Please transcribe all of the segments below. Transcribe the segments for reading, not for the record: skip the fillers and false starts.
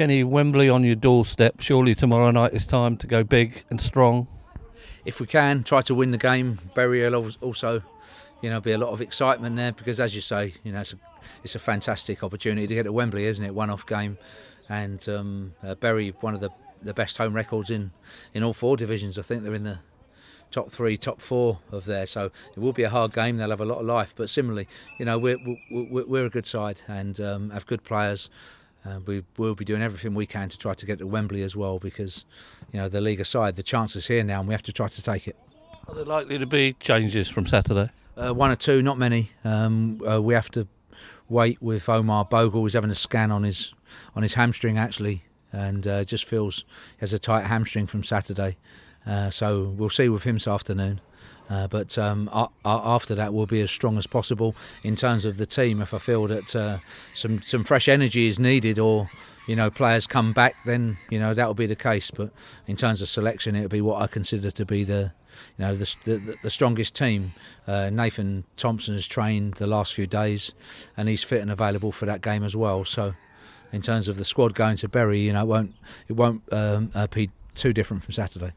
Kenny, Wembley on your doorstep. Surely tomorrow night it's time to go big and strong. If we can, try to win the game. Bury will also, be a lot of excitement there because, as you say, it's a fantastic opportunity to get to Wembley, isn't it? One-off game, and Bury, one of the best home records in all 4 divisions. I think they're in the top 3, top 4 of there. So it will be a hard game. They'll have a lot of life, but similarly, we're a good side and have good players. We will be doing everything we can to try to get to Wembley as well because, the league aside, the chance is here now and we have to try to take it. Are there likely to be changes from Saturday? 1 or 2, not many. We have to wait with Omar Bogle. He's having a scan on his hamstring actually, and just feels he has a tight hamstring from Saturday. So we'll see with him this afternoon. But after that, we'll be as strong as possible in terms of the team. If I feel that some fresh energy is needed, or players come back, then that will be the case. But in terms of selection, it'll be what I consider to be the strongest team. Nathan Thompson has trained the last few days, and he's fit and available for that game as well. So in terms of the squad going to Bury, it won't be too different from Saturday.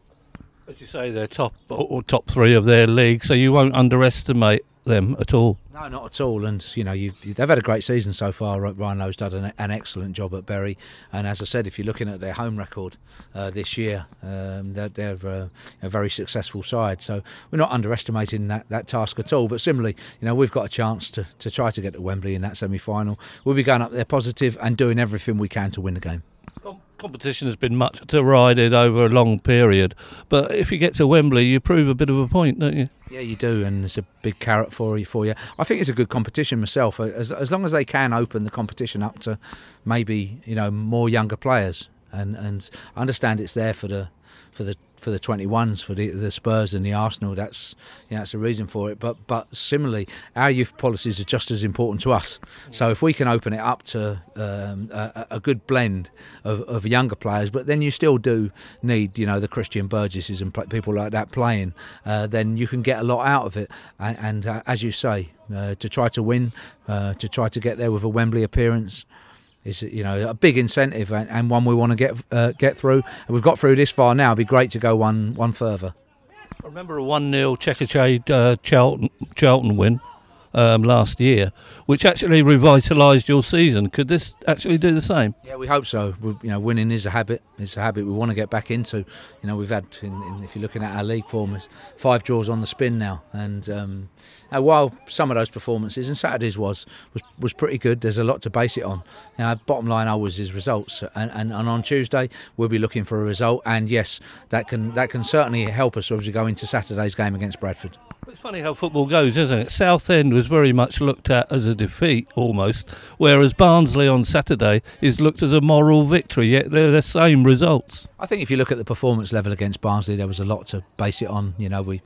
As you say, they're top 3 of their league, so you won't underestimate them at all. No, not at all. And they've had a great season so far. Ryan Lowe's done an excellent job at Bury. And as I said, if you're looking at their home record this year, they're a very successful side. So we're not underestimating that task at all. But similarly, we've got a chance to try to get to Wembley in that semi-final. We'll be going up there positive and doing everything we can to win the game. Competition has been much derided over a long period, but if you get to Wembley, you prove a bit of a point, don't you? Yeah, you do, and it's a big carrot for you. I think it's a good competition myself, as long as they can open the competition up to maybe more younger players, and I understand it's there for the 21s, for the Spurs and the Arsenal. That's a reason for it. But similarly, our youth policies are just as important to us. So if we can open it up to a good blend of younger players, but then you still do need the Christian Burgesses and people like that playing, then you can get a lot out of it. And as you say, to try to win, to try to get there with a Wembley appearance, is a big incentive and one we want to get through. And we've got through this far now. It'd be great to go one further. I remember a 1-0 Checkatrade Charlton win last year, which actually revitalised your season. Could this actually do the same? Yeah, we hope so. Winning is a habit. It's a habit we want to get back into. We've had, if you're looking at our league form, it's 5 draws on the spin now. And while some of those performances, and Saturday's was pretty good, there's a lot to base it on. Bottom line always is results. And on Tuesday, we'll be looking for a result. And yes, that can certainly help us as we go into Saturday's game against Bradford. It's funny how football goes, isn't it? Southend was very much looked at as a defeat, almost, whereas Barnsley on Saturday is looked as a moral victory, yet they're the same results. I think if you look at the performance level against Barnsley, there was a lot to base it on. We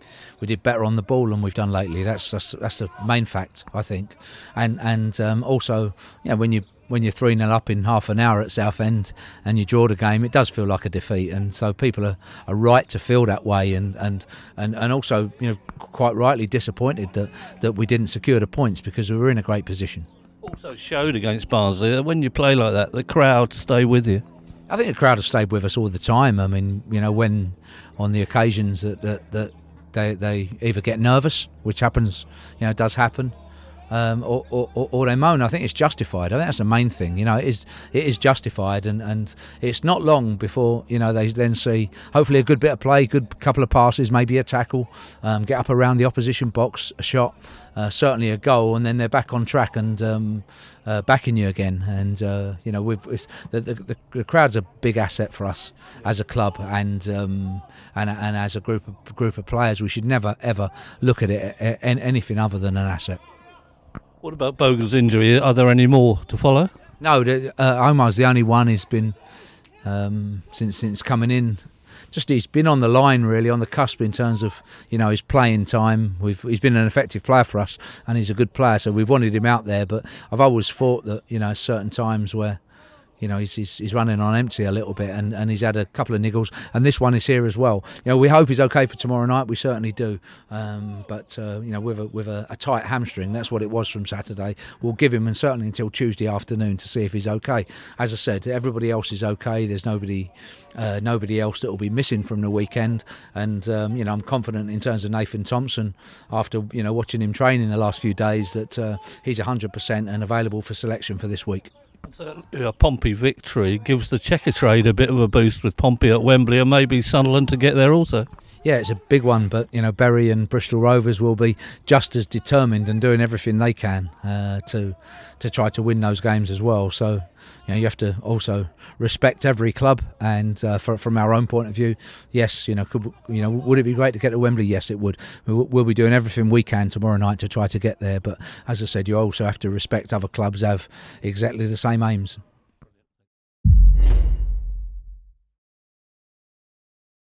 did better on the ball than we've done lately. That's the main fact, I think. And also, when you're 3-0 up in half an hour at Southend and you draw the game, it does feel like a defeat, and so people are right to feel that way, and also quite rightly disappointed that we didn't secure the points because we were in a great position. Also showed against Barnsley that when you play like that, the crowd stay with you. I think the crowd have stayed with us all the time. I mean, when on the occasions that they either get nervous, which happens, does happen. Or they moan. I think it's justified. I think that's the main thing. It is justified, and it's not long before they then see hopefully a good bit of play, good couple of passes, maybe a tackle, get up around the opposition box, a shot, certainly a goal, and then they're back on track and backing you again. And the crowd's a big asset for us as a club and as a group of players. We should never ever look at it anything other than an asset. What about Bogle's injury? Are there any more to follow? No, Omar's the only one. He's been since coming in. He's been on the line, really, on the cusp in terms of his playing time. He's been an effective player for us, and he's a good player. So we've wanted him out there. But I've always thought that certain times where he's running on empty a little bit, and he's had a couple of niggles, and this one is here as well. We hope he's okay for tomorrow night. We certainly do. But with a tight hamstring, that's what it was from Saturday. We'll give him, and certainly until Tuesday afternoon, to see if he's okay. As I said, everybody else is okay. There's nobody else that will be missing from the weekend, and I'm confident in terms of Nathan Thompson after watching him train in the last few days that he's 100% and available for selection for this week. A Pompey victory gives the Checkatrade a bit of a boost with Pompey at Wembley, and maybe Sunderland to get there also. Yeah, it's a big one, but Bury and Bristol Rovers will be just as determined and doing everything they can to try to win those games as well. So you have to also respect every club, and from our own point of view, yes, would it be great to get to Wembley? Yes, it would. We'll be doing everything we can tomorrow night to try to get there. But as I said, you also have to respect other clubs have exactly the same aims.